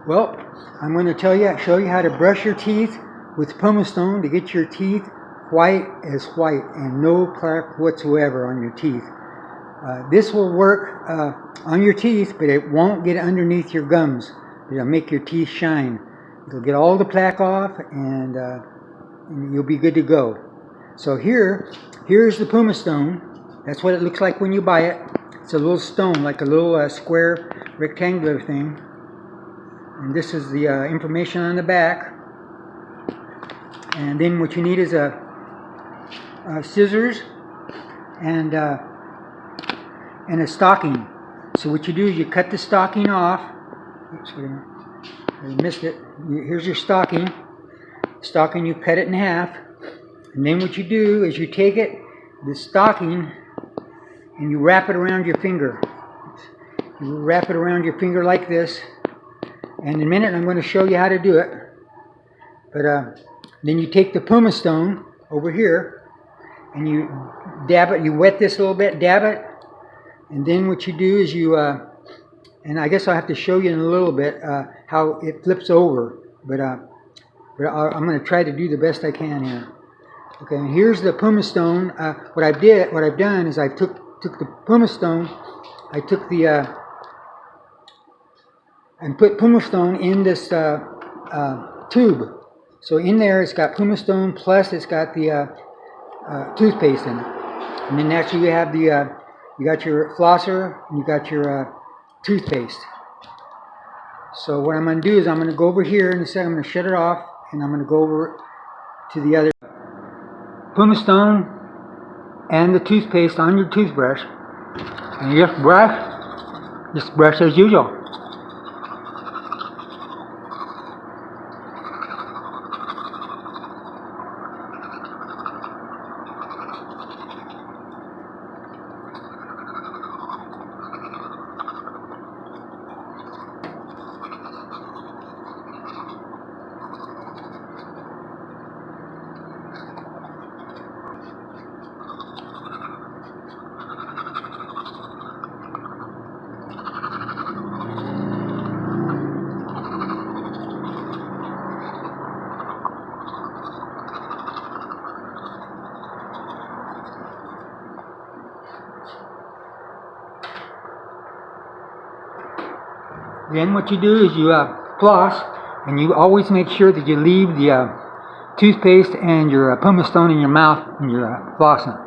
Well, I'm going to show you how to brush your teeth with pumice stone to get your teeth white as white and no plaque whatsoever on your teeth. This will work on your teeth, but it won't get underneath your gums. It'll make your teeth shine. It'll get all the plaque off, and you'll be good to go. So here's the pumice stone. That's what it looks like when you buy it. It's a little stone, like a little square rectangular thing. And this is the information on the back. And then what you need is scissors and a stocking. So what you do is you cut the stocking off. Oops, I missed it. Here's your stocking. Stocking, you cut it in half. And then what you do is you take the stocking, and you wrap it around your finger. You wrap it around your finger like this. And in a minute I'm going to show you how to do it. But then you take the pumice stone over here and you dab it. You wet this a little bit, dab it. And then what you do is you, and I guess I'll have to show you in a little bit how it flips over. But I'm going to try to do the best I can here. Okay, and here's the pumice stone. What I've done is I took the pumice stone, I took the and put pumice stone in this tube. So in there it's got pumice stone, plus it's got the toothpaste in it. And then actually you have you got your flosser and you got your toothpaste. So what I'm going to do is I'm going to go over here in a second. I'm going to shut it off, and I'm going to go over to the other pumice stone and the toothpaste on your toothbrush, and you just brush as usual. Then what you do is you floss, and you always make sure that you leave the toothpaste and your pumice stone in your mouth when you're flossing.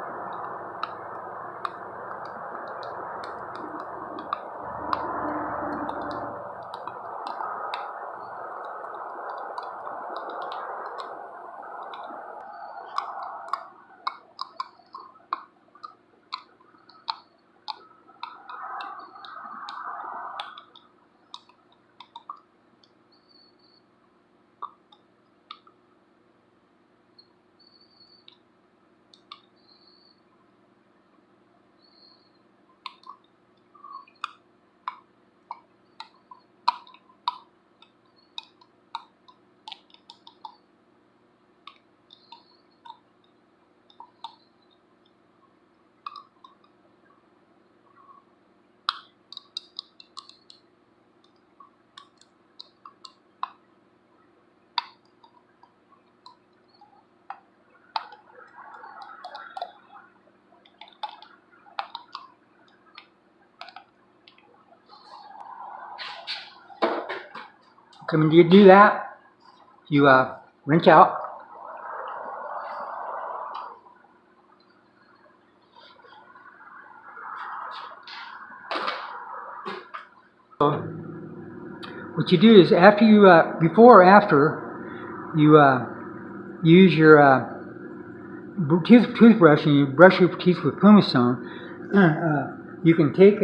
Okay, when you do that, you rinse out. So what you do is after you, before or after you use your toothbrush and you brush your teeth with pumice stone, you can take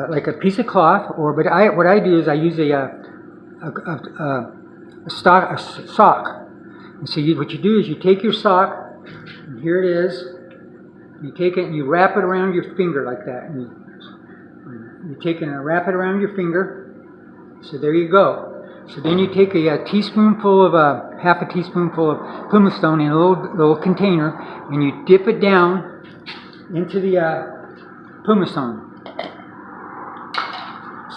like a piece of cloth, what I do is I use a sock. And so what you do is you take your sock, and here it is. You take it and you wrap it around your finger like that. And you take it and wrap it around your finger. So there you go. So then you take a teaspoonful of half a teaspoonful of pumice stone in a little container, and you dip it down into the pumice stone.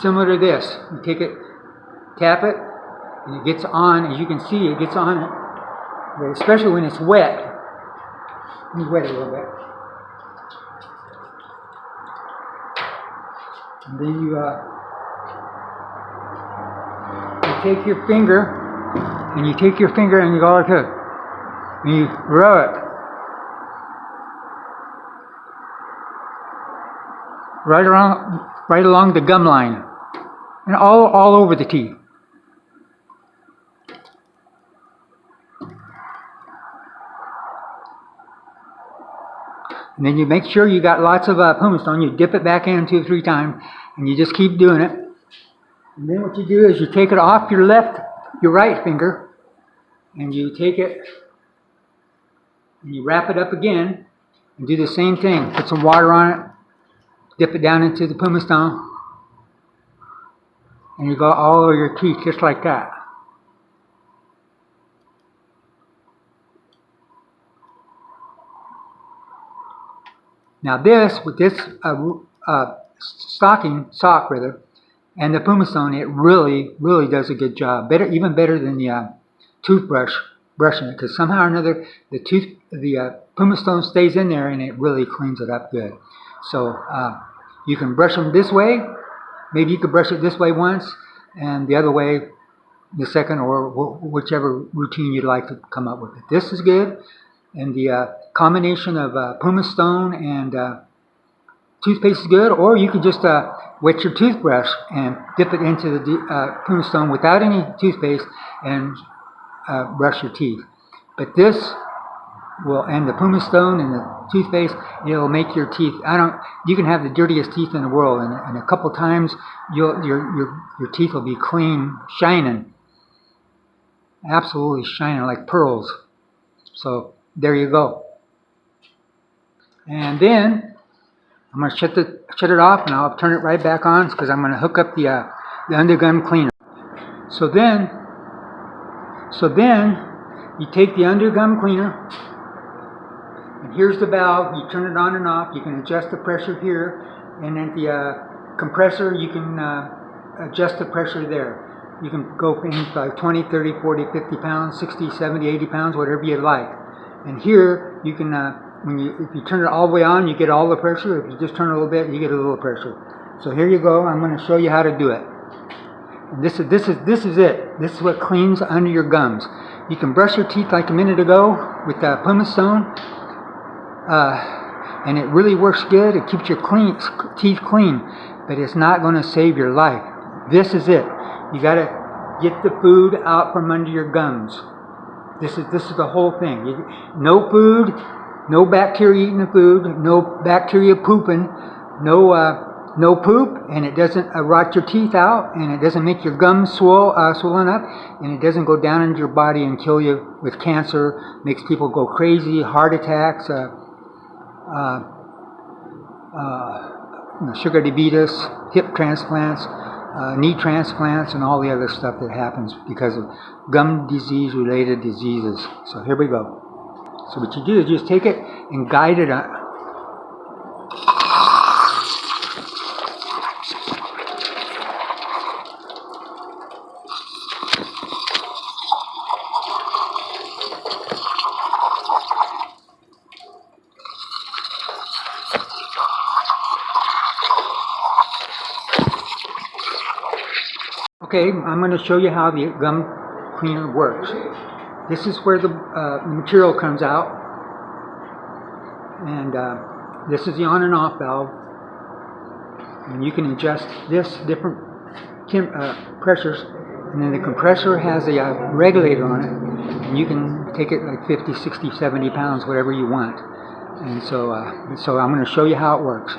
similar to this. You take it, tap it, and it gets on. As you can see, it gets on it. But especially when it's wet. Let me wet it a little bit. And then you take your finger, and you go like this. And you rub it. Right along the gum line. And all over the teeth. And then you make sure you got lots of pumice stone. You dip it back in 2 or 3 times, and you just keep doing it. And then what you do is you take it off your right finger, and you take it and you wrap it up again, and do the same thing. Put some water on it, dip it down into the pumice stone, and you go all over your teeth just like that. Now with this sock, and the pumice stone, it really does a good job. Even better than the toothbrush brushing it, because somehow or another the pumice stone stays in there and it really cleans it up good. So you can brush them this way. Maybe you could brush it this way once, and the other way the second, or whichever routine you'd like to come up with. This is good, and the combination of pumice stone and toothpaste is good, or you could just wet your toothbrush and dip it into the pumice stone without any toothpaste and brush your teeth. But this will, and the pumice stone and the toothpaste, it'll make your teeth, you can have the dirtiest teeth in the world, and a couple times your teeth will be clean, shining, absolutely shining like pearls. So there you go. And then I'm going to shut it off, and I'll turn it right back on, because I'm going to hook up the undergum cleaner. So then you take the undergum cleaner, and here's the valve. You turn it on and off. You can adjust the pressure here, and at the compressor you can adjust the pressure there. You can go from like 20, 30, 40, 50 pounds, 60, 70, 80 pounds, whatever you like. And here you can, if you turn it all the way on, you get all the pressure. If you just turn it a little bit, you get a little pressure. So here you go. I'm going to show you how to do it. And this is it. This is what cleans under your gums. You can brush your teeth like a minute ago with pumice stone, and it really works good. It keeps your teeth clean, but it's not going to save your life. This is it. You got to get the food out from under your gums. This is the whole thing. No food, no bacteria eating the food, no bacteria pooping, no poop, and it doesn't rot your teeth out, and it doesn't make your gums swollen up, and it doesn't go down into your body and kill you with cancer, makes people go crazy, heart attacks, sugar diabetes, hip transplants, knee transplants, and all the other stuff that happens because of gum disease related diseases. So here we go. So what you do is you just take it and guide it up. Okay, I'm going to show you how the gum cleaner works. This is where the material comes out, and this is the on and off valve, and you can adjust this different pressures, and then the compressor has a regulator on it, and you can take it like 50, 60, 70 pounds, whatever you want. And so I'm going to show you how it works.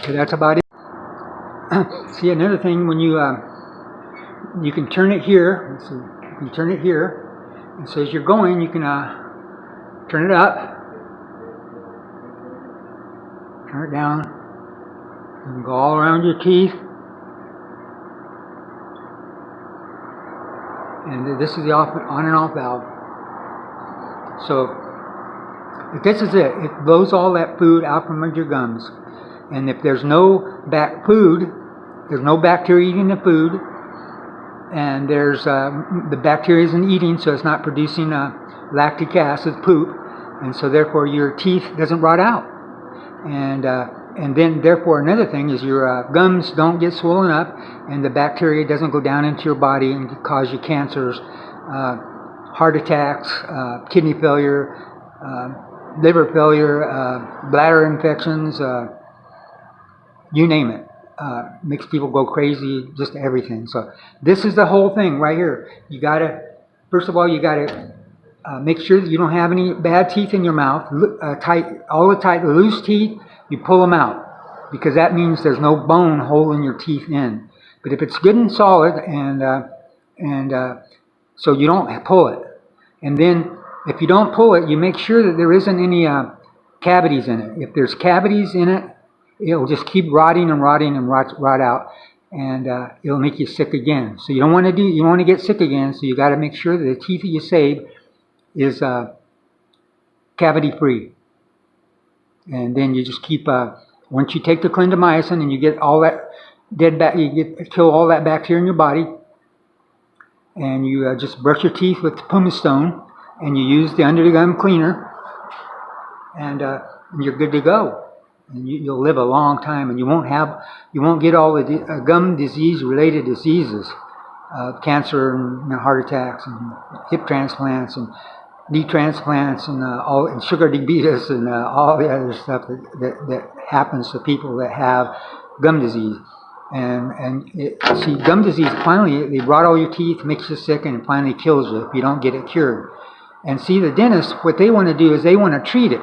So that's about it. See, another thing, when you can turn it here. Let's see, you can turn it here, and so as you're going, you can turn it up, turn it down. You can go all around your teeth. And this is the on and off valve. So this is it. It blows all that food out from under your gums. And if there's no there's no bacteria eating the food, and there's the bacteria isn't eating, so it's not producing lactic acid, poop, and so therefore your teeth doesn't rot out. And then therefore another thing is your gums don't get swollen up, and the bacteria doesn't go down into your body and cause you cancers, heart attacks, kidney failure, liver failure, bladder infections, you name it. Makes people go crazy, just everything. So this is the whole thing right here. You gotta, first of all, you gotta make sure that you don't have any bad teeth in your mouth. The loose teeth, you pull them out, because that means there's no bone holding your teeth in. But if it's good and solid, so you don't pull it. And then if you don't pull it, you make sure that there isn't any cavities in it. If there's cavities in it, it'll just keep rotting and rot out, and it'll make you sick again. So you don't want to you want to get sick again. So you got to make sure that the teeth that you save is cavity free. And then you just keep once you take the clindamycin and you get all that kill all that bacteria in your body, and you just brush your teeth with pumice stone, and you use the under the gum cleaner, and you're good to go. And you'll live a long time, and you won't get all the gum disease related diseases, cancer and heart attacks and hip transplants and knee transplants and and sugar diabetes and all the other stuff that happens to people that have gum disease. See, gum disease, finally, they rot all your teeth, makes you sick, and it finally kills you if you don't get it cured. And see, the dentists, what they want to do is they want to treat it.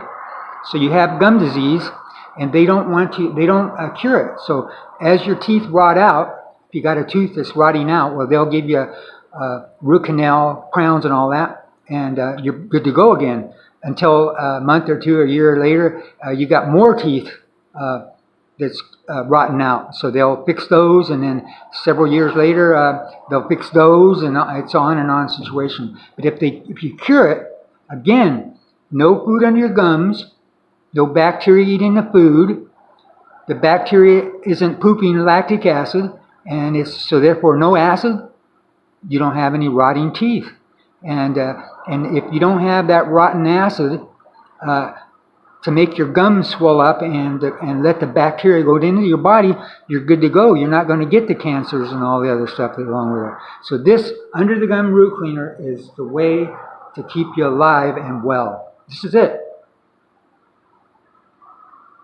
So you have gum disease, and they don't cure it. So as your teeth rot out, if you got a tooth that's rotting out, well, they'll give you root canal, crowns, and all that, and you're good to go again. Until a month or two, a year later, you got more teeth that's rotten out. So they'll fix those, and then several years later, they'll fix those, and it's on and on situation. But if you cure it, again, no food under your gums, no bacteria eating the food, the bacteria isn't pooping lactic acid, and so therefore no acid, you don't have any rotting teeth. And if you don't have that rotten acid to make your gums swell up and let the bacteria go into your body, you're good to go. You're not going to get the cancers and all the other stuff that's along with it. So this under the gum root cleaner is the way to keep you alive and well. This is it.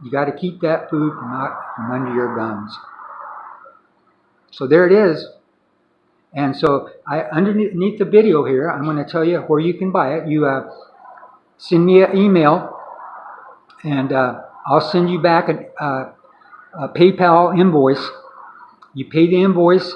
You got to keep that food from under your gums. So there it is. And so underneath the video here, I'm going to tell you where you can buy it. You send me an email, and I'll send you back a PayPal invoice. You pay the invoice,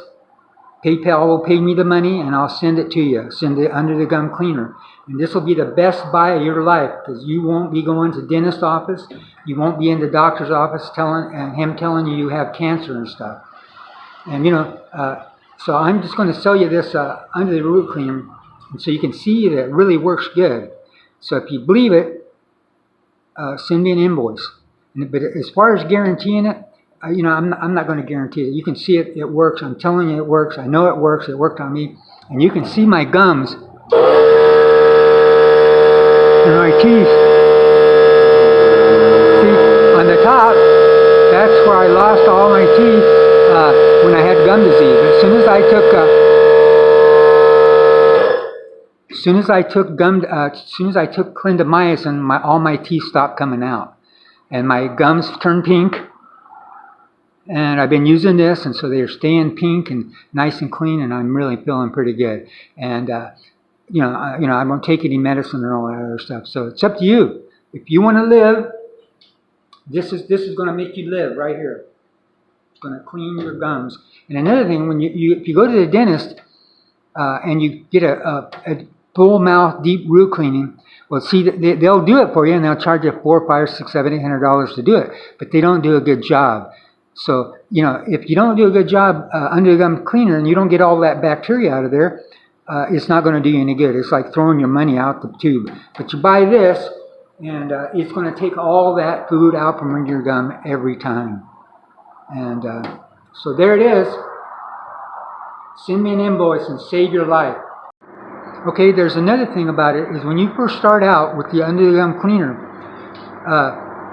PayPal will pay me the money, and I'll send it to you. Send it under the gum cleaner. And this will be the best buy of your life, because you won't be going to dentist office. You won't be in the doctor's office telling you have cancer and stuff. And so I'm just going to sell you this under the root cleaner, and so you can see that it really works good. So if you believe it, send me an invoice. But as far as guaranteeing it, I'm not going to guarantee it. You can see it works. I'm telling you it works. I know it works. It worked on me. And you can see my gums and my teeth. See, on the top, that's where I lost all my teeth when I had gum disease. As soon as I took clindamycin, all my teeth stopped coming out, and my gums turned pink. And I've been using this, and so they're staying pink and nice and clean, and I'm really feeling pretty good. And I don't take any medicine and all that other stuff. So it's up to you. If you want to live, this is going to make you live right here. going to clean your gums. And another thing, when if you go to the dentist and you get a full mouth deep root cleaning, well, see, they'll do it for you, and they'll charge you $400, $500, $600, $700, $800 to do it, but they don't do a good job. So, you know, if you don't do a good job under the gum cleaner and you don't get all that bacteria out of there, it's not going to do you any good. It's like throwing your money out the tube. But you buy this, and it's going to take all that food out from under your gum every time. And so there it is. Send me an invoice and save your life. Okay, there's another thing about it, is when you first start out with the under the gum cleaner,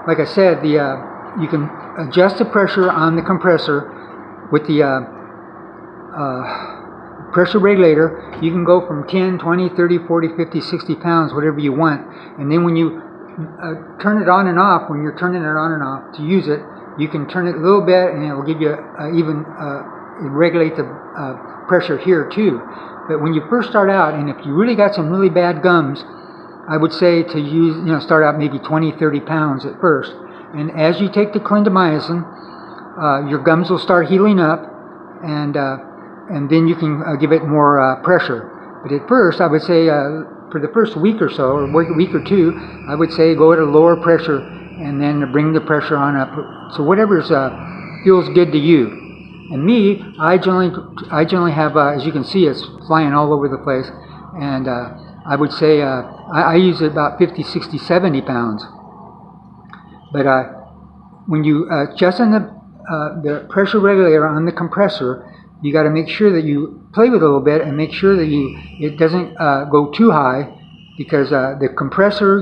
like I said, you can adjust the pressure on the compressor with the pressure regulator. You can go from 10, 20, 30, 40, 50, 60 pounds, whatever you want. And then when you turn it on and off, when you're turning it on and off to use it, you can turn it a little bit, and it will give you even regulate the pressure here too. But when you first start out, and if you really got some really bad gums, I would say to use, start out maybe 20, 30 pounds at first. And as you take the clindamycin, your gums will start healing up, and then you can give it more pressure. But at first, I would say for the first week or so, or week or two, I would say go at a lower pressure, and then bring the pressure on up. So whatever feels good to you. And me, I generally have, as you can see, it's flying all over the place. And I would say I use it about 50, 60, 70 pounds. But when you adjust on the pressure regulator on the compressor, you got to make sure that you play with it a little bit and make sure that it doesn't go too high, because the compressor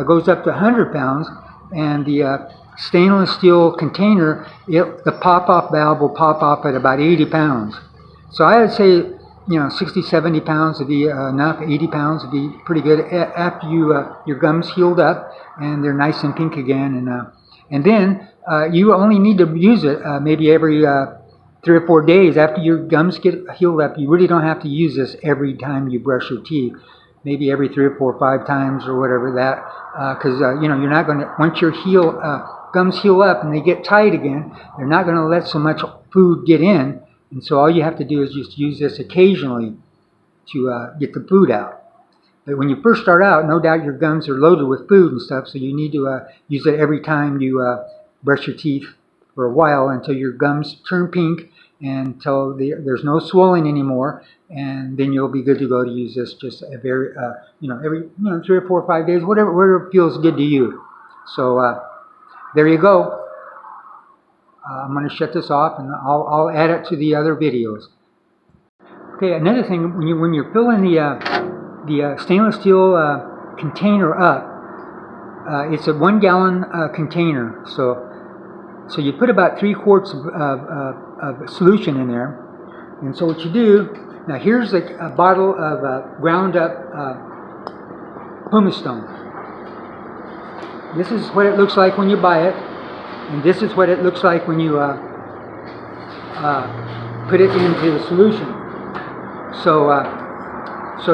goes up to 100 pounds, and the stainless steel container, the pop-off valve will pop off at about 80 pounds. So I would say, 60, 70 pounds would be enough. 80 pounds would be pretty good after your gums healed up and they're nice and pink again. And then you only need to use it maybe every 3 or 4 days after your gums get healed up. You really don't have to use this every time you brush your teeth. Maybe every 3 or 4 or 5 times or whatever that, because you're not going to, once your gums heal up and they get tight again, they're not going to let so much food get in, and so all you have to do is just use this occasionally to get the food out. But when you first start out, no doubt your gums are loaded with food and stuff, so you need to use it every time you brush your teeth for a while, until your gums turn pink and until there's no swelling anymore, and then you'll be good to go to use this just every 3 or 4 or 5 days, whatever feels good to you. So there you go. I'm going to shut this off, and I'll add it to the other videos. Okay, another thing, when you're filling the stainless steel container up, it's a 1 gallon container. So you put about 3 quarts of solution in there. And so what you do, now here's a bottle of ground up pumice stone. This is what it looks like when you buy it, and this is what it looks like when you put it into the solution. So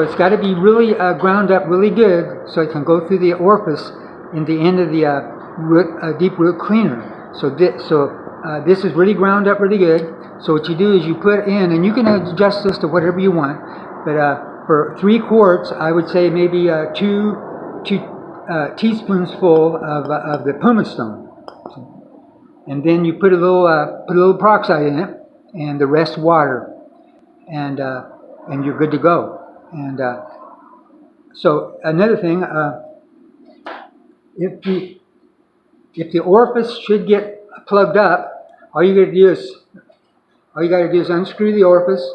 it's got to be really ground up really good, so it can go through the orifice in the end of the deep root cleaner. So this is really ground up really good. So what you do is you put in, and you can adjust this to whatever you want, but for 3 quarts, I would say maybe 2 teaspoons full of the pumice stone. And then you put a little peroxide in it, and the rest water, and you're good to go. And so another thing, if the orifice should get plugged up, all you got to do is unscrew the orifice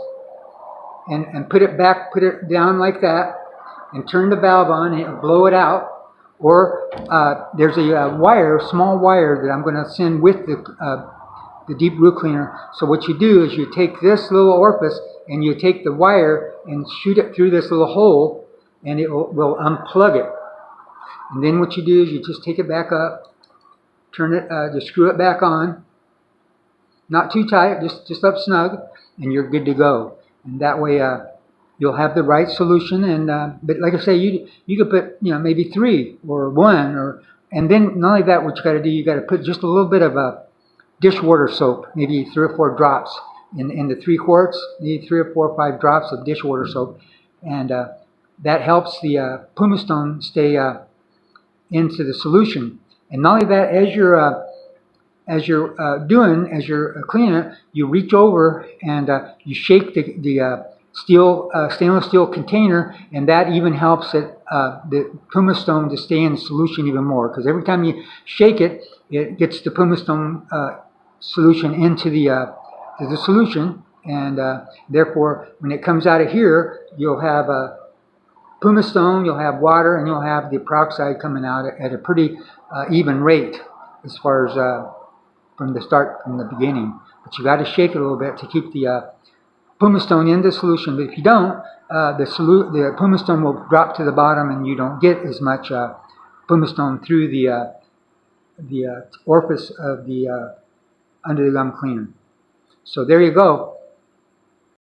and put it down like that, and turn the valve on, and it'll blow it out. Or there's a small wire that I'm going to send with the deep root cleaner. So what you do is you take this little orifice and you take the wire and shoot it through this little hole, and it will unplug it. And then what you do is you just take it back up, turn it, just screw it back on, not too tight, just up snug, and you're good to go. And that way you'll have the right solution. And but like I say, you could put maybe 3 or 1, and then not only that, what you got to do, you got to put just a little bit of dishwater soap, maybe 3 or 4 drops. In the 3 quarts, maybe 3 or 4 or 5 drops of dishwater soap. And that helps the pumice stone stay into the solution. And not only that, as you're cleaning it, you reach over and you shake the stainless steel container, and that even helps the pumice stone to stay in the solution even more. Because every time you shake it, it gets the pumice stone solution into the solution, and therefore, when it comes out of here, you'll have pumice stone, you'll have water, and you'll have the peroxide coming out at a pretty even rate as far as from the beginning. But you got to shake it a little bit to keep the pumice stone in the solution. But if you don't, the pumice stone will drop to the bottom, and you don't get as much pumice stone through the orifice of the under the gum cleaner. So there you go.